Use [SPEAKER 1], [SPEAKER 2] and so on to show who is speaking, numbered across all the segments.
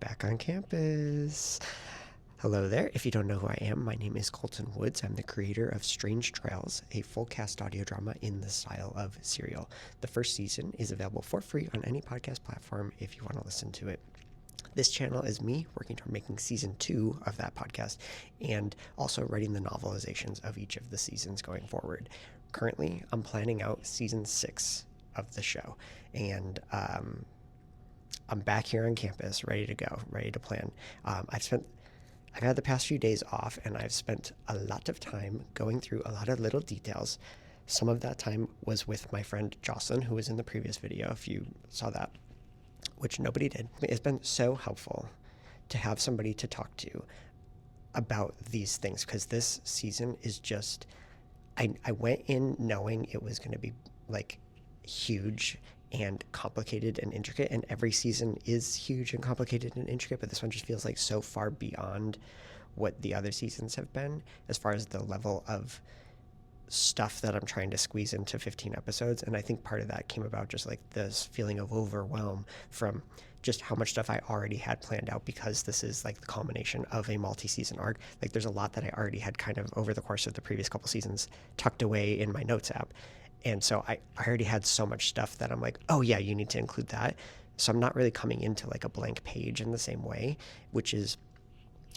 [SPEAKER 1] back on campus. Hello there. If you don't know who I am, my name is Colton Woods. I'm the creator of Strange Trails, a full cast audio drama in the style of Serial. The first season is available for free on any podcast platform if you want to listen to it. This channel is me working toward making season 2 of that podcast and also writing the novelizations of each of the seasons going forward. Currently, I'm planning out season 6 of the show, and I'm back here on campus, ready to go, ready to plan. I've had the past few days off, and I've spent a lot of time going through a lot of little details. Some of that time was with my friend Jocelyn, who was in the previous video, if you saw that, which nobody did. It's been so helpful to have somebody to talk to about these things, because this season is just, I went in knowing it was going to be like huge and complicated and intricate, and every season is huge and complicated and intricate, but this one just feels like so far beyond what the other seasons have been as far as the level of stuff that I'm trying to squeeze into 15 episodes. And I think part of that came about just like this feeling of overwhelm from just how much stuff I already had planned out, because this is like the culmination of a multi-season arc. Like there's a lot that I already had kind of over the course of the previous couple seasons tucked away in my notes app. And so I already had so much stuff that I'm like, oh yeah, you need to include that. So I'm not really coming into like a blank page in the same way, which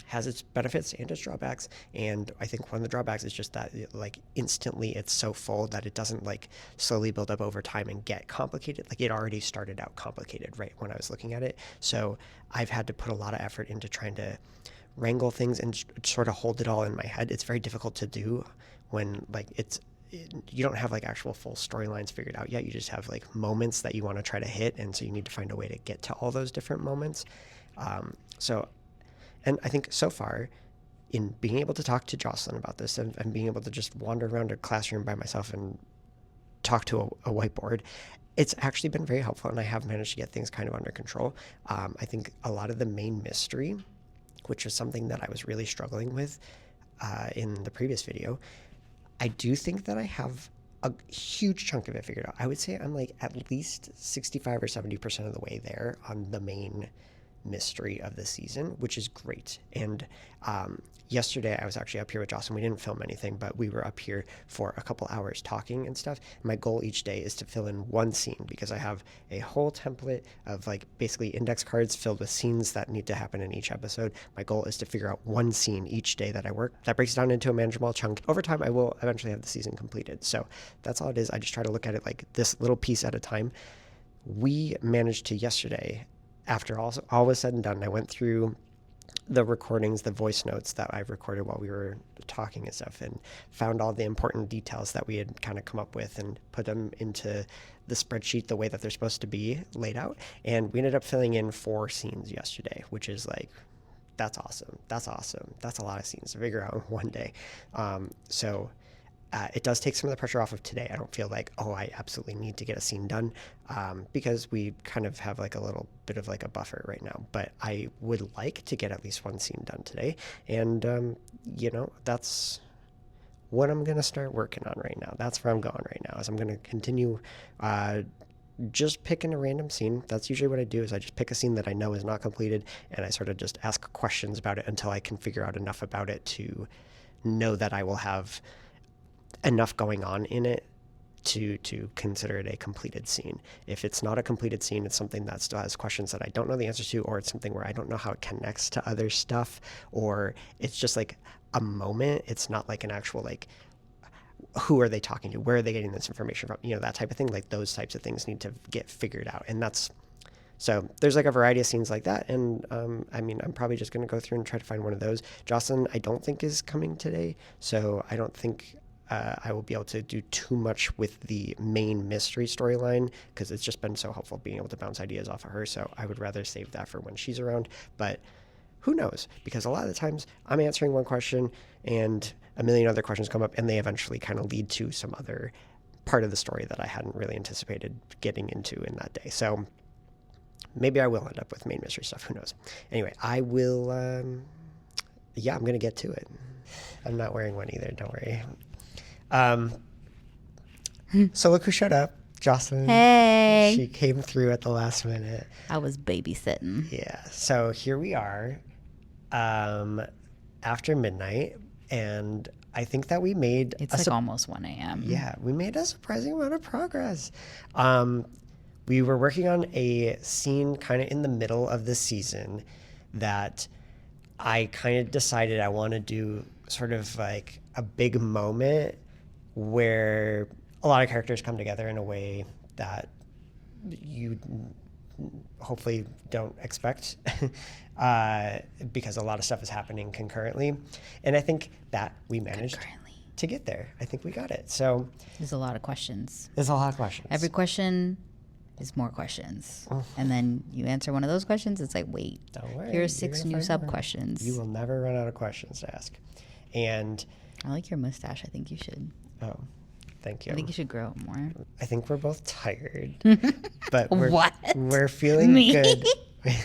[SPEAKER 1] has its benefits and its drawbacks. And I think one of the drawbacks is just that like instantly it's so full that it doesn't like slowly build up over time and get complicated. Like it already started out complicated right when I was looking at it. So I've had to put a lot of effort into trying to wrangle things and sort of hold it all in my head. It's very difficult to do when like you don't have like actual full storylines figured out yet. You just have like moments that you want to try to hit, and so you need to find a way to get to all those different moments. And I think so far, in being able to talk to Jocelyn about this and being able to just wander around a classroom by myself and talk to a whiteboard, it's actually been very helpful, and I have managed to get things kind of under control. I think a lot of the main mystery, which was something that I was really struggling with in the previous video, I do think that I have a huge chunk of it figured out. I would say I'm like at least 65 or 70% of the way there on the main mystery of the season, which is great. And yesterday I was actually up here with Jocelyn. We didn't film anything, but we were up here for a couple hours talking and stuff. My goal each day is to fill in one scene, because I have a whole template of like basically index cards filled with scenes that need to happen in each episode. My goal is to figure out one scene each day that I work. That breaks it down into a manageable chunk. Over time, I will eventually have the season completed. So that's all it is. I just try to look at it like this little piece at a time. We managed to yesterday, after all was said and done, I went through the recordings, the voice notes that I recorded while we were talking and stuff, and found all the important details that we had kind of come up with and put them into the spreadsheet the way that they're supposed to be laid out. And we ended up filling in 4 scenes yesterday, which is like, that's awesome. That's awesome. That's a lot of scenes to figure out in one day. It does take some of the pressure off of today. I don't feel like, oh, I absolutely need to get a scene done, because we kind of have like a little bit of like a buffer right now. But I would like to get at least one scene done today. And, that's what I'm going to start working on right now. That's where I'm going right now, is I'm going to continue just picking a random scene. That's usually what I do, is I just pick a scene that I know is not completed, and I sort of just ask questions about it until I can figure out enough about it to know that I will have enough going on in it to consider it a completed scene. If it's not a completed scene, it's something that still has questions that I don't know the answers to, or it's something where I don't know how it connects to other stuff, or it's just like a moment. It's not like an actual like, who are they talking to? Where are they getting this information from? That type of thing. Like those types of things need to get figured out. And so there's like a variety of scenes like that. And I'm probably just going to go through and try to find one of those. Jocelyn, I don't think is coming today. So I don't think I will be able to do too much with the main mystery storyline, because it's just been so helpful being able to bounce ideas off of her. So I would rather save that for when she's around. But who knows? Because a lot of the times I'm answering one question and a million other questions come up, and they eventually kind of lead to some other part of the story that I hadn't really anticipated getting into in that day. So maybe I will end up with main mystery stuff. Who knows? Anyway, I will, I'm going to get to it. I'm not wearing one either. Don't worry. So look who showed up. Jocelyn.
[SPEAKER 2] Hey.
[SPEAKER 1] She came through at the last minute.
[SPEAKER 2] I was babysitting.
[SPEAKER 1] Yeah. So here we are after midnight. And I think that we made...
[SPEAKER 2] It's like almost 1 a.m.
[SPEAKER 1] Yeah, we made a surprising amount of progress. We were working on a scene kind of in the middle of the season that I kind of decided I want to do sort of like a big moment where a lot of characters come together in a way that you hopefully don't expect because a lot of stuff is happening concurrently. And I think that we managed to get there. I think we got it. So
[SPEAKER 2] there's a lot of questions.
[SPEAKER 1] There's a lot of questions.
[SPEAKER 2] Every question is more questions. And then you answer one of those questions, it's like, wait,
[SPEAKER 1] don't worry,
[SPEAKER 2] here are 6 new sub-questions.
[SPEAKER 1] You will never run out of questions to ask. And
[SPEAKER 2] I like your mustache. I think you should.
[SPEAKER 1] Oh, thank you.
[SPEAKER 2] I think you should grow it more.
[SPEAKER 1] I think we're both tired. But
[SPEAKER 2] What?
[SPEAKER 1] We're feeling good.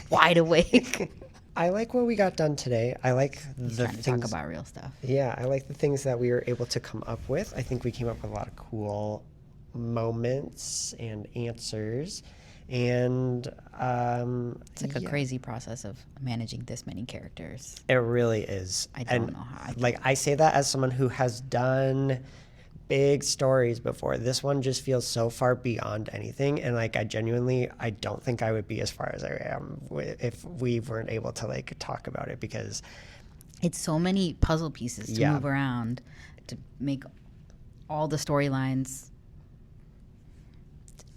[SPEAKER 2] Wide awake.
[SPEAKER 1] I like what we got done today. I like the
[SPEAKER 2] things.
[SPEAKER 1] Talk
[SPEAKER 2] about real stuff.
[SPEAKER 1] Yeah, I like the things that we were able to come up with. I think we came up with a lot of cool moments and answers. And
[SPEAKER 2] it's like a crazy process of managing this many characters.
[SPEAKER 1] It really is.
[SPEAKER 2] I don't know how.
[SPEAKER 1] I say that as someone who has done big stories before. This one just feels so far beyond anything, and I don't think I would be as far as I am if we weren't able to talk about it, because
[SPEAKER 2] it's so many puzzle pieces to move around to make all the storylines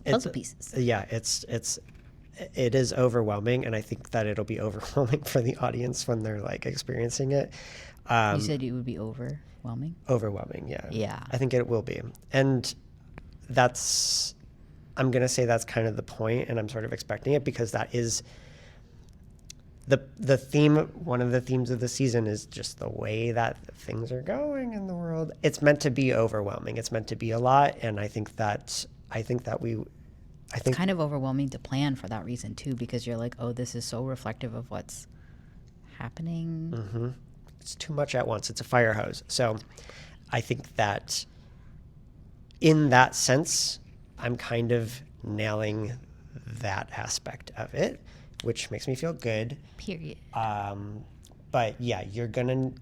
[SPEAKER 2] puzzle pieces.
[SPEAKER 1] Yeah, it is overwhelming, and I think that it'll be overwhelming for the audience when they're experiencing it.
[SPEAKER 2] You said it would be overwhelming?
[SPEAKER 1] Overwhelming, yeah.
[SPEAKER 2] Yeah.
[SPEAKER 1] I think it will be. And I'm going to say that's kind of the point, and I'm sort of expecting it, because that is the theme. One of the themes of the season is just the way that things are going in the world. It's meant to be overwhelming. It's meant to be a lot, and I think it's
[SPEAKER 2] kind of overwhelming to plan for that reason too, because you're like, oh, this is so reflective of what's happening.
[SPEAKER 1] Mm-hmm. It's too much at once. It's a fire hose. So I think that in that sense, I'm kind of nailing that aspect of it, which makes me feel good.
[SPEAKER 2] Period.
[SPEAKER 1] But yeah, you're gonna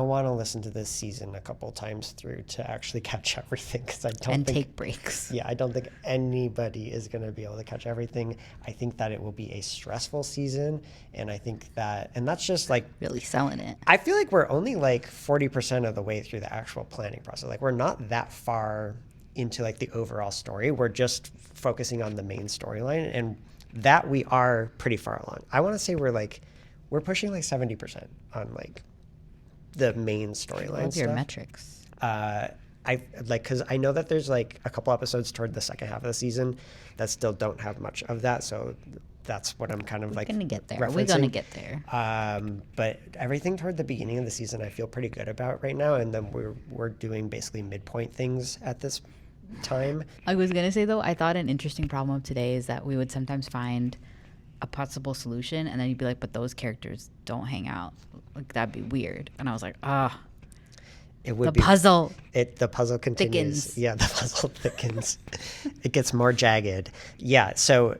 [SPEAKER 1] want to listen to this season a couple times through to actually catch everything, because
[SPEAKER 2] take breaks.
[SPEAKER 1] Yeah, I don't think anybody is gonna be able to catch everything. I think that it will be a stressful season, and I think that, and that's just
[SPEAKER 2] really selling it.
[SPEAKER 1] I feel like we're only 40% of the way through the actual planning process. We're not that far into the overall story. We're just focusing on the main storyline, and that we are pretty far along. I want to say we're pushing 70% on the main storyline stuff.
[SPEAKER 2] Your metrics.
[SPEAKER 1] Because I know that there's a couple episodes toward the second half of the season that still don't have much of that, so that's what I'm kind of
[SPEAKER 2] We're gonna get there.
[SPEAKER 1] referencing.
[SPEAKER 2] We're gonna get there.
[SPEAKER 1] But everything toward the beginning of the season I feel pretty good about right now, and then we're doing basically midpoint things at this time.
[SPEAKER 2] I was gonna say though, I thought an interesting problem of today is that we would sometimes find a possible solution, and then you'd be like, but those characters don't hang out. That'd be weird. And I was like,
[SPEAKER 1] it would
[SPEAKER 2] the puzzle
[SPEAKER 1] continues.
[SPEAKER 2] Thickens.
[SPEAKER 1] Yeah, the puzzle thickens. It gets more jagged. Yeah, so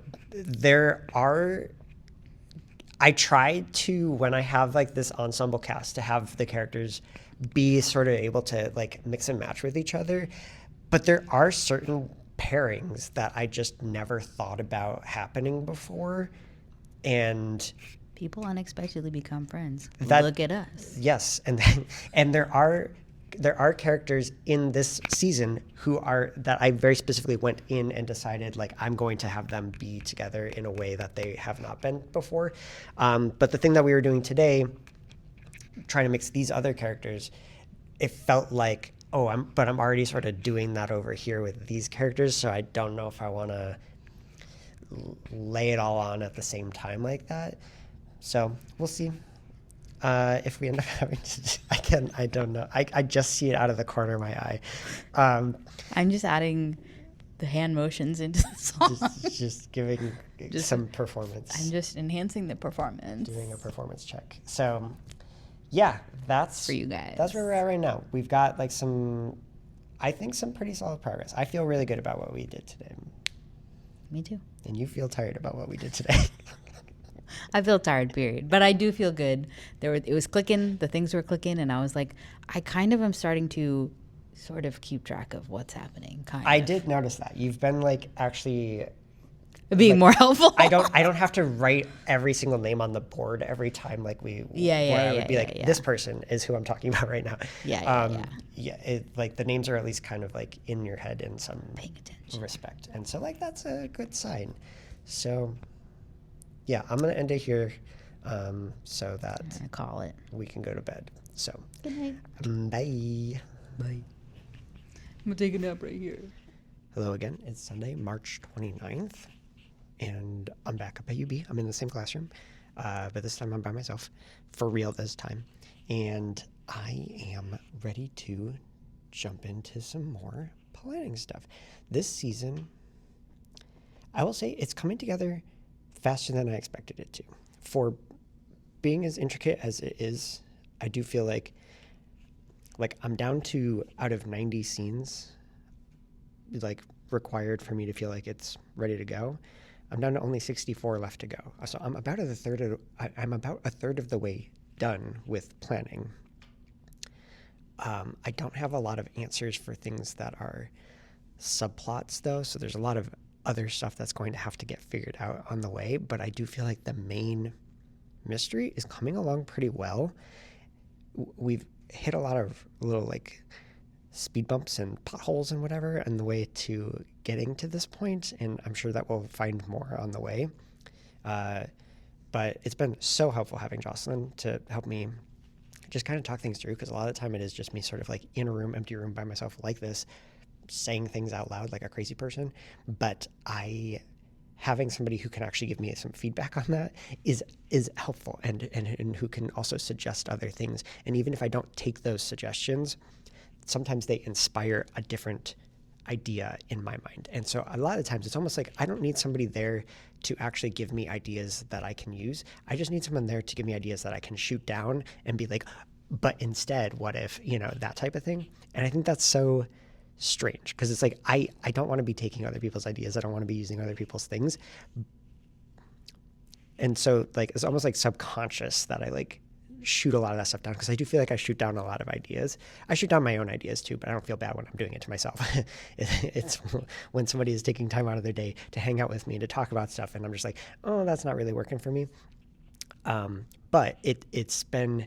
[SPEAKER 1] I tried to, when I have this ensemble cast, to have the characters be sort of able to mix and match with each other, but there are certain pairings that I just never thought about happening before, and
[SPEAKER 2] people unexpectedly become friends. Look at us.
[SPEAKER 1] Yes, and there are characters in this season that I very specifically went in and decided I'm going to have them be together in a way that they have not been before. But the thing that we were doing today, trying to mix these other characters, it felt like, I'm already sort of doing that over here with these characters, so I don't know if I want to lay it all on at the same time like that. So we'll see if we end up having to. I don't know. I just see it out of the corner of my eye.
[SPEAKER 2] I'm just adding the hand motions into the song.
[SPEAKER 1] Just giving some performance.
[SPEAKER 2] I'm just enhancing the performance.
[SPEAKER 1] Doing a performance check. So yeah, that's
[SPEAKER 2] for you guys.
[SPEAKER 1] That's where we're at right now. We've got some pretty solid progress. I feel really good about what we did today.
[SPEAKER 2] Me too.
[SPEAKER 1] And you feel tired about what we did today.
[SPEAKER 2] I feel tired, period. But I do feel good. It was clicking. The things were clicking, and I was like, I kind of am starting to sort of keep track of what's happening.
[SPEAKER 1] I did notice that you've been like actually
[SPEAKER 2] being
[SPEAKER 1] like,
[SPEAKER 2] more helpful.
[SPEAKER 1] I don't have to write every single name on the board every time like I would be like, this person is who I'm talking about right now. Like the names are at least kind of like in your head in some respect, and so like that's a good sign. So yeah, I'm gonna end it here, so that
[SPEAKER 2] I call it.
[SPEAKER 1] We can go to bed. So
[SPEAKER 2] good night.
[SPEAKER 1] Bye.
[SPEAKER 2] I'm gonna take a nap right here.
[SPEAKER 1] Hello again. It's Sunday, March 29th. And I'm back up at UB. I'm in the same classroom, but this time I'm by myself, for real this time. And I am ready to jump into some more planning stuff. This season, I will say it's coming together faster than I expected it to. For being as intricate as it is, I do feel like I'm down to, out of 90 scenes, like required for me to feel like it's ready to go, I'm down to only 64 left to go. So I'm about a third of the way done with planning. I don't have a lot of answers for things that are subplots though, so there's a lot of other stuff that's going to have to get figured out on the way, but I do feel like the main mystery is coming along pretty well. We've hit a lot of little like speed bumps and potholes and whatever on the way to getting to this point, and I'm sure that we'll find more on the way. But it's been so helpful having Jocelyn to help me just kind of talk things through, because a lot of the time it is just me sort of like in a room, empty room by myself like this, saying things out loud like a crazy person. But having somebody who can actually give me some feedback on that is helpful, and who can also suggest other things. And even if I don't take those suggestions, sometimes they inspire a different idea in my mind. And so a lot of times it's almost like I don't need somebody there to actually give me ideas that I can use. I just need someone there to give me ideas that I can shoot down and be like, but instead, what if, that type of thing. And I think that's so strange, because it's like, I don't want to be taking other people's ideas. I don't want to be using other people's things. And so like, it's almost like subconscious that I like shoot a lot of that stuff down, because I do feel like I shoot down a lot of ideas. I shoot down my own ideas too, but I don't feel bad when I'm doing it to myself. It's when somebody is taking time out of their day to hang out with me and to talk about stuff, and I'm just like, oh, that's not really working for me. But it's been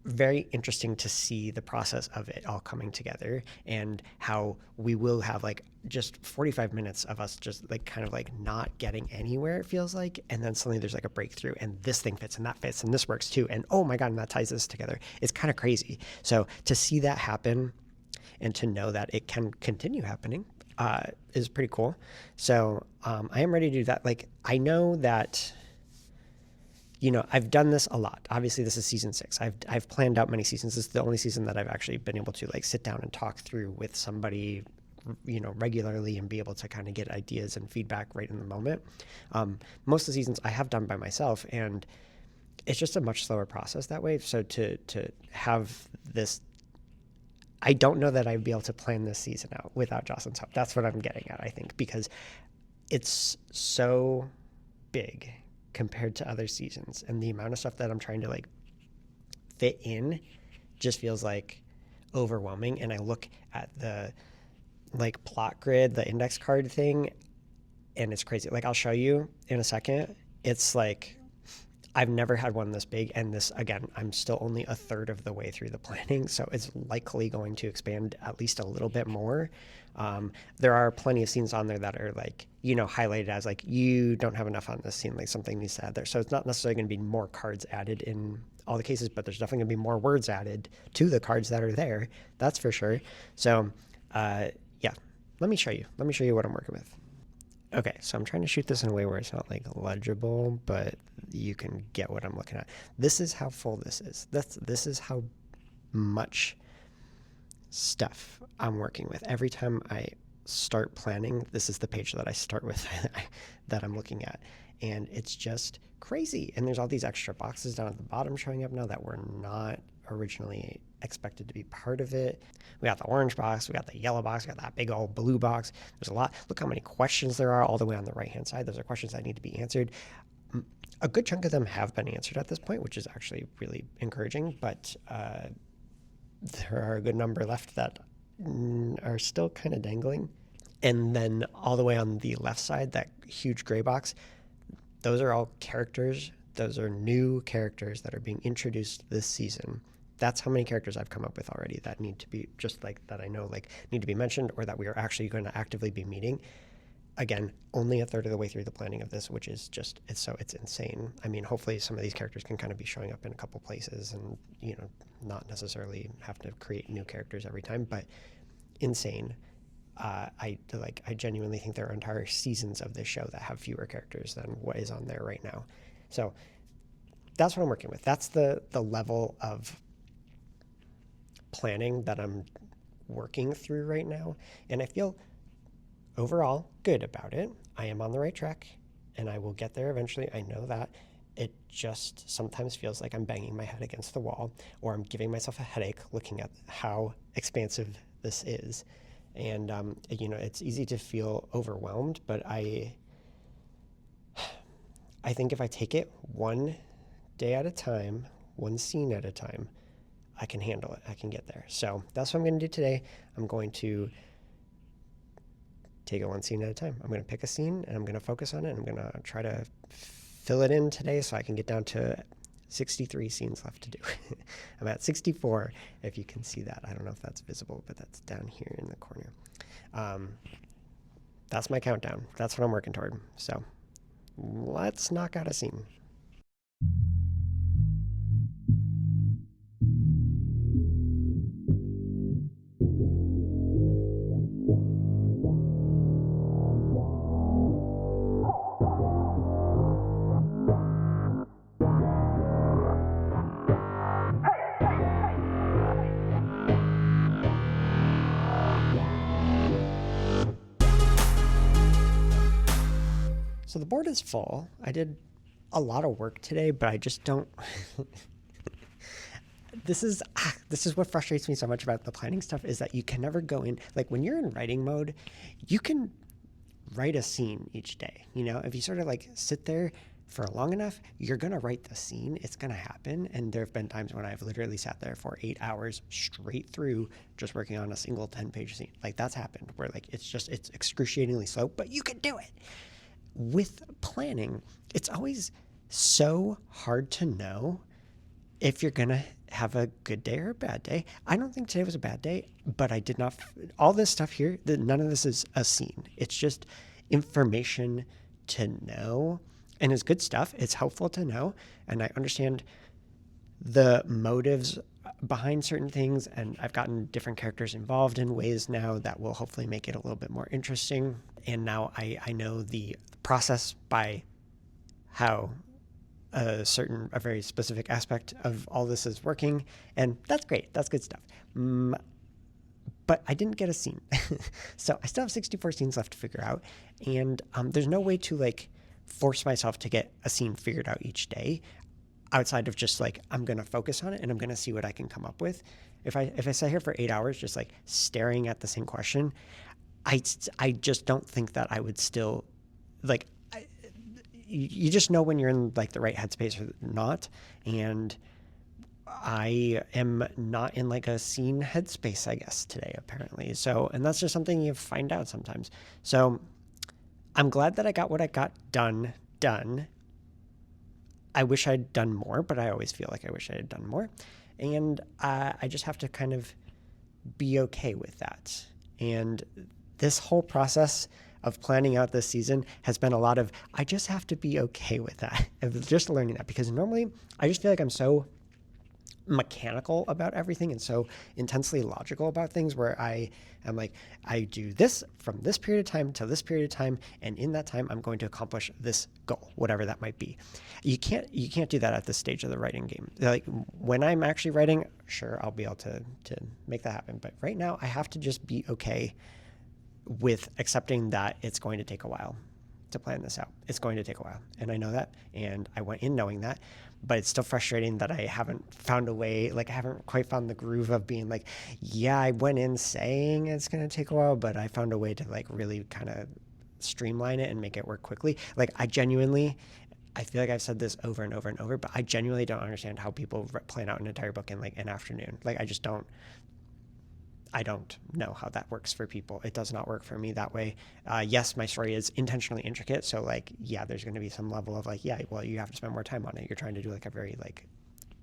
[SPEAKER 1] very interesting to see the process of it all coming together, and how we will have like just 45 minutes of us just like kind of like not getting anywhere, it feels like, and then suddenly there's like a breakthrough, and this thing fits and that fits and this works too, and oh my god, and that ties this together. It's kind of crazy. So to see that happen and to know that it can continue happening is pretty cool. So I am ready to do that. Like, I know that I've done this a lot. Obviously, this is season 6. I've planned out many seasons. This is the only season that I've actually been able to like sit down and talk through with somebody, regularly, and be able to kind of get ideas and feedback right in the moment. Most of the seasons I have done by myself, and it's just a much slower process that way. So to have this, I don't know that I'd be able to plan this season out without Jocelyn's help. That's what I'm getting at, I think, because it's so big compared to other seasons, and the amount of stuff that I'm trying to like fit in just feels like overwhelming. And I look at the like plot grid, the index card thing, and it's crazy. Like, I'll show you in a second. It's like, I've never had one this big, and this, again, I'm still only a third of the way through the planning, so it's likely going to expand at least a little bit more. There are plenty of scenes on there that are like, highlighted as like, you don't have enough on this scene, like something needs to add there. So it's not necessarily going to be more cards added in all the cases, but there's definitely going to be more words added to the cards that are there. That's for sure. So, yeah, let me show you what I'm working with. Okay, so I'm trying to shoot this in a way where it's not like legible, but you can get what I'm looking at. This is how full this is. This is how much stuff I'm working with. Every time I start planning, this is the page that I start with that I'm looking at. And it's just crazy. And there's all these extra boxes down at the bottom showing up now that were not originally expected to be part of it. We got the orange box, we got the yellow box, we got that big old blue box. There's a lot. Look how many questions there are all the way on the right-hand side. Those are questions that need to be answered. A good chunk of them have been answered at this point, which is actually really encouraging, but there are a good number left that are still kind of dangling. And then all the way on the left side, that huge gray box, those are all characters. Those are new characters that are being introduced this season. That's how many characters I've come up with already that need to be, just like that I know like need to be mentioned, or that we are actually going to actively be meeting. Again, only a third of the way through the planning of this, which is just, it's insane. I mean, hopefully some of these characters can kind of be showing up in a couple places and, you know, not necessarily have to create new characters every time, but insane. I genuinely think there are entire seasons of this show that have fewer characters than what is on there right now. So that's what I'm working with. That's the level of planning that I'm working through right now. And I feel overall good about it. I am on the right track and I will get there eventually. I know that. It just sometimes feels like I'm banging my head against the wall, or I'm giving myself a headache looking at how expansive this is. And, you know, it's easy to feel overwhelmed, but I think if I take it one day at a time, one scene at a time, I can handle it. I can get there. So that's what I'm going to do today. I'm going to take it one scene at a time. I'm going to pick a scene and I'm going to focus on it. I'm going to try to fill it in today so I can get down to 63 scenes left to do. I'm at 64, if you can see that. I don't know if that's visible, but that's down here in the corner. That's my countdown. That's what I'm working toward. So let's knock out a scene. So the board is full. I did a lot of work today, but I just don't. This is what frustrates me so much about the planning stuff, is that you can never go in, like when you're in writing mode, you can write a scene each day. You know, if you sort of like sit there for long enough, you're going to write the scene. It's going to happen. And there have been times when I've literally sat there for 8 hours straight through just working on a single 10-page scene. Like that's happened where like it's excruciatingly slow, but you can do it. With planning, it's always so hard to know if you're going to have a good day or a bad day. I don't think today was a bad day, but I did not. All this stuff here, none of this is a scene. It's just information to know. And it's good stuff. It's helpful to know. And I understand the motives behind certain things. And I've gotten different characters involved in ways now that will hopefully make it a little bit more interesting. And now I know the process by how a very specific aspect of all this is working. And that's great. That's good stuff. But I didn't get a scene. So I still have 64 scenes left to figure out. And there's no way to like force myself to get a scene figured out each day outside of just like, I'm going to focus on it and I'm going to see what I can come up with. If I sit here for 8 hours, just like staring at the same question, I just don't think that I would still like, you just know when you're in like the right headspace or not. And I am not in like a scene headspace, I guess, today, apparently. So, and that's just something you find out sometimes. So I'm glad that I got what I got done. I wish I'd done more, but I always feel like I wish I had done more. And I just have to kind of be okay with that. And this whole process of planning out this season has been a lot of, I just have to be okay with that. Of just learning that, because normally I just feel like I'm so mechanical about everything and so intensely logical about things, where I am like, I do this from this period of time to this period of time, and in that time I'm going to accomplish this goal, whatever that might be. You can't do that at this stage of the writing game. Like when I'm actually writing, sure, I'll be able to make that happen, but right now I have to just be okay with accepting that it's going to take a while to plan this out. It's going to take a while, and I know that, and I went in knowing that. but it's still frustrating that I haven't found a way, like I haven't quite found the groove of being like, yeah, I went in saying it's going to take a while, but I found a way to like really kind of streamline it and make it work quickly. Like I feel like I've said this over and over and over, but I genuinely don't understand how people plan out an entire book in like an afternoon. Like I don't know how that works for people. It does not work for me that way. Yes, my story is intentionally intricate. So like, yeah, there's going to be some level of like, yeah, well, you have to spend more time on it. You're trying to do like a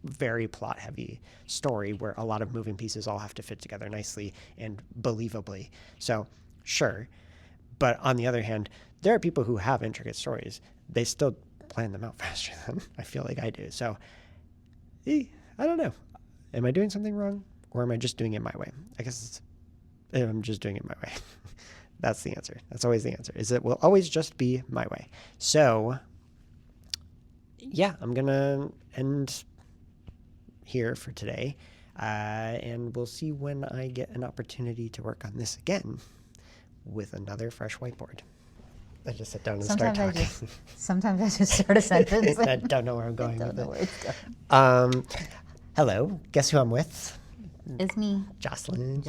[SPEAKER 1] very plot heavy story where a lot of moving pieces all have to fit together nicely and believably. So sure. But on the other hand, there are people who have intricate stories. They still plan them out faster than I feel like I do. So I don't know. Am I doing something wrong? Or am I just doing it my way? I guess I'm just doing it my way. That's the answer. That's always the answer. Is it will always just be my way. So, yeah, I'm going to end here for today. And we'll see when I get an opportunity to work on this again with another fresh whiteboard. I just sit down and start talking.
[SPEAKER 2] Sometimes I just start a sentence.
[SPEAKER 1] I don't know where I'm going with
[SPEAKER 2] I don't know
[SPEAKER 1] it.
[SPEAKER 2] where it's going.
[SPEAKER 1] Hello. Guess who I'm with?
[SPEAKER 2] It's me,
[SPEAKER 1] Jocelyn.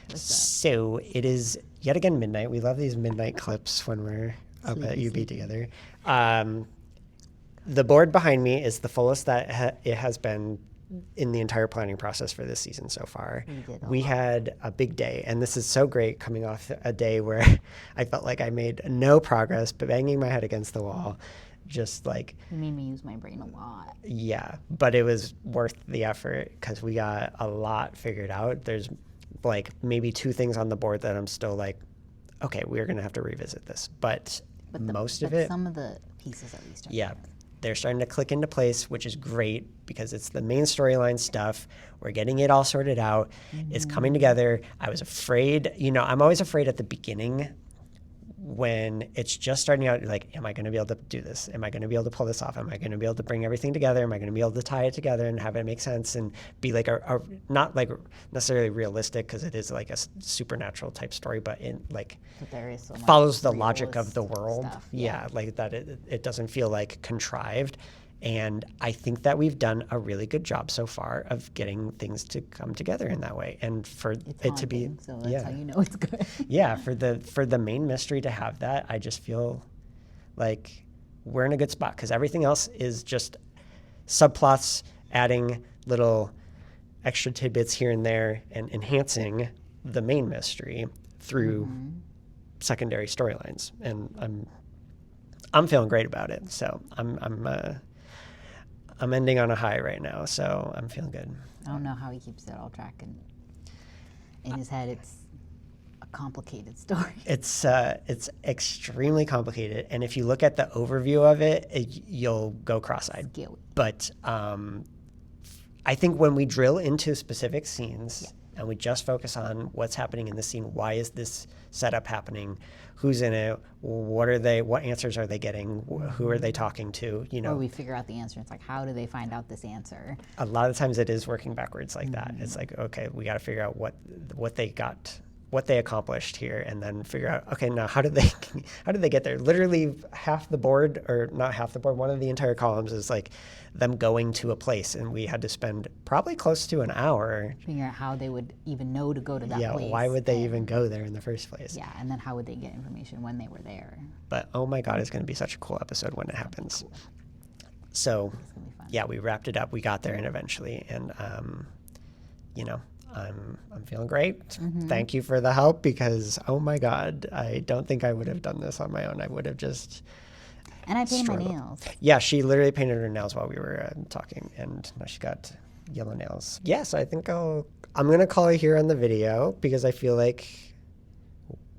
[SPEAKER 2] What's
[SPEAKER 1] So it is yet again midnight. We love these midnight clips when we're up at UB together. The board behind me is the fullest that it has been in the entire planning process for this season so far. We had a big day, and this is so great coming off a day where I felt like I made no progress, but banging my head against the wall. Just like
[SPEAKER 2] You made me use my brain a lot.
[SPEAKER 1] yeah, but it was worth the effort because we got a lot figured out. There's like maybe 2 things on the board that I'm still like, okay, we're gonna have to revisit this. But most of it,
[SPEAKER 2] some of the pieces at least.
[SPEAKER 1] yeah, they're starting to click into place, which is great because it's the main storyline stuff. We're getting it all sorted out. It's coming together. I was afraid, I'm always afraid at the beginning when it's just starting out, like, am I going to be able to do this? Am I going to be able to pull this off? Am I going to be able to bring everything together? Am I going to be able to tie it together and have it make sense and be like not like necessarily realistic because it is like a supernatural type story, but in like
[SPEAKER 2] But there is so much
[SPEAKER 1] follows the logic of the world.
[SPEAKER 2] stuff.
[SPEAKER 1] Yeah, like that it doesn't feel like contrived. And I think that we've done a really good job so far of getting things to come together in that way. And for it to be,
[SPEAKER 2] so that's how you know it's good.
[SPEAKER 1] yeah, for the main mystery to have that, I just feel like we're in a good spot because everything else is just subplots, adding little extra tidbits here and there and enhancing the main mystery through secondary storylines. And I'm feeling great about it. So I'm ending on a high right now, so I'm feeling good.
[SPEAKER 2] I don't know how he keeps that all tracking. In his head, it's a complicated story.
[SPEAKER 1] It's extremely complicated, and if you look at the overview of it, you'll go cross-eyed.
[SPEAKER 2] Scary.
[SPEAKER 1] But I think when we drill into specific scenes and we just focus on what's happening in the scene, why is this setup happening, who's in it, what answers are they getting, who are they talking to,
[SPEAKER 2] Or we figure out the answer. It's like, how do they find out this answer?
[SPEAKER 1] A lot of times it is working backwards like that. It's like, okay, we got to figure out what they got, what they accomplished here, and then figure out, okay, now how did they get there? Literally half the board, or not half the board, one of the entire columns is like them going to a place, and we had to spend probably close to an hour
[SPEAKER 2] figuring out how they would even know to go to that place.
[SPEAKER 1] Yeah, why would they even go there in the first place?
[SPEAKER 2] Yeah, and then how would they get information when they were there?
[SPEAKER 1] But oh my God, it's going to be such a cool episode when it happens. So, yeah, we wrapped it up. We got there and eventually, and I'm feeling great. Thank you for the help because oh my God, I don't think I would have done this on my own. I would have just.
[SPEAKER 2] And I painted my nails.
[SPEAKER 1] Yeah, she literally painted her nails while we were talking, and now she's got yellow nails. Yeah, so I think I'm gonna call it here on the video because I feel like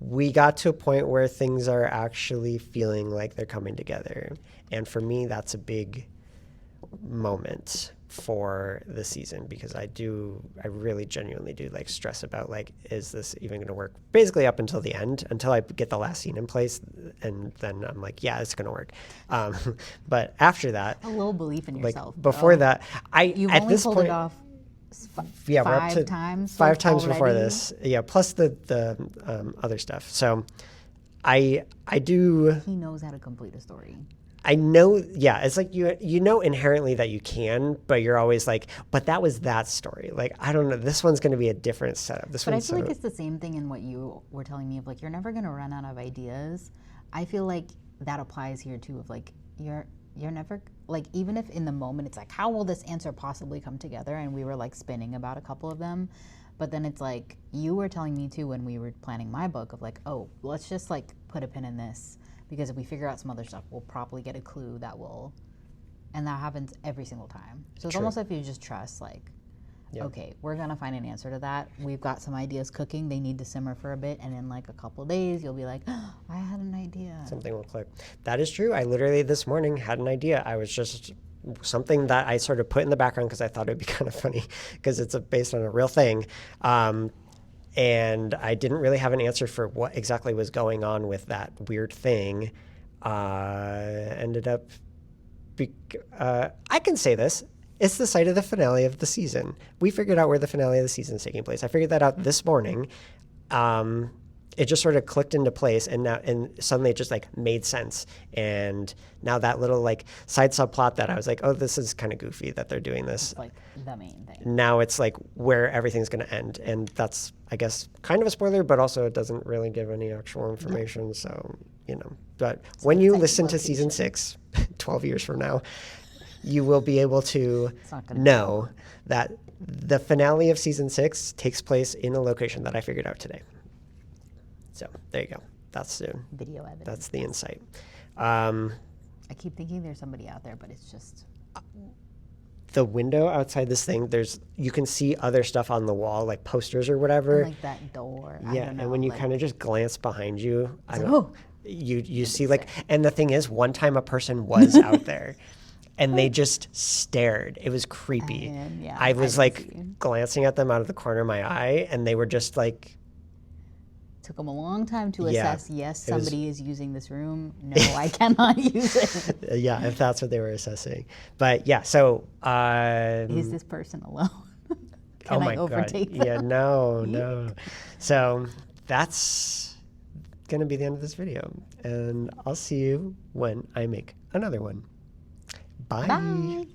[SPEAKER 1] we got to a point where things are actually feeling like they're coming together, and for me, that's a big moment for the season because I really genuinely do like stress about like, is this even going to work? Basically up until the end, until I get the last scene in place, and then I'm like, yeah, it's going to work. But after that,
[SPEAKER 2] a little belief in yourself.
[SPEAKER 1] Like before that,
[SPEAKER 2] you've
[SPEAKER 1] at
[SPEAKER 2] only
[SPEAKER 1] this
[SPEAKER 2] pulled
[SPEAKER 1] point,
[SPEAKER 2] it off
[SPEAKER 1] we're up to
[SPEAKER 2] 5 times.
[SPEAKER 1] Five times before
[SPEAKER 2] already.
[SPEAKER 1] this, yeah, plus the other stuff. So I do.
[SPEAKER 2] He knows how to complete a story.
[SPEAKER 1] I know, yeah, it's like you know inherently that you can, but you're always like, but that was that story. Like, I don't know, this one's going to be a different setup. This
[SPEAKER 2] But I
[SPEAKER 1] one's
[SPEAKER 2] feel like
[SPEAKER 1] so
[SPEAKER 2] it's the same thing in what you were telling me of like you're never gonna run out of ideas. I feel like that applies here too. Of like you're never like even if in the moment it's like how will this answer possibly come together? And we were like spinning about a couple of them, but then it's like you were telling me too when we were planning my book of like oh let's just like put a pin in this because if we figure out some other stuff we'll probably get a clue that will, and that happens every single time. So it's
[SPEAKER 1] True.
[SPEAKER 2] almost like you just trust like
[SPEAKER 1] Yeah.
[SPEAKER 2] okay, we're gonna find an answer to that. We've got some ideas cooking. They need to simmer for a bit, and in like a couple days, you'll be like, oh, I had an idea.
[SPEAKER 1] Something will click. That is true. I literally this morning had an idea. I was just something that I sort of put in the background because I thought it'd be kind of funny because it's based on a real thing. And I didn't really have an answer for what exactly was going on with that weird thing. Ended up, I can say this. It's the site of the finale of the season. We figured out where the finale of the season is taking place. I figured that out this morning. It just sort of clicked into place, and suddenly it just like made sense. And now that little like side subplot that I was like, oh, this is kind of goofy that they're doing this.
[SPEAKER 2] It's like the main thing.
[SPEAKER 1] Now it's like where everything's going to end, and that's I guess kind of a spoiler, but also it doesn't really give any actual information. So but when you listen to season 6, 12 years from now, you will be able to know that the finale of season 6 takes place in a location that I figured out today. So there you go. That's
[SPEAKER 2] video evidence.
[SPEAKER 1] That's the insight.
[SPEAKER 2] I keep thinking there's somebody out there, but it's just
[SPEAKER 1] the window outside this thing. You can see other stuff on the wall, like posters or whatever.
[SPEAKER 2] And like that door.
[SPEAKER 1] Yeah,
[SPEAKER 2] I don't know,
[SPEAKER 1] and when you
[SPEAKER 2] like,
[SPEAKER 1] kind of just glance behind you,
[SPEAKER 2] oh,
[SPEAKER 1] you see like, and the thing is, one time a person was out there. And they just stared. It was creepy.
[SPEAKER 2] Yeah,
[SPEAKER 1] I was like glancing at them out of the corner of my eye, and they were just like.
[SPEAKER 2] Took them a long time to assess. Yes, somebody is using this room. No, I cannot use it.
[SPEAKER 1] Yeah, if that's what they were assessing. But yeah, so.
[SPEAKER 2] Is this person alone?
[SPEAKER 1] Can
[SPEAKER 2] I overtake them?
[SPEAKER 1] Yeah, no. So that's going to be the end of this video. And I'll see you when I make another one. Bye.
[SPEAKER 2] Bye.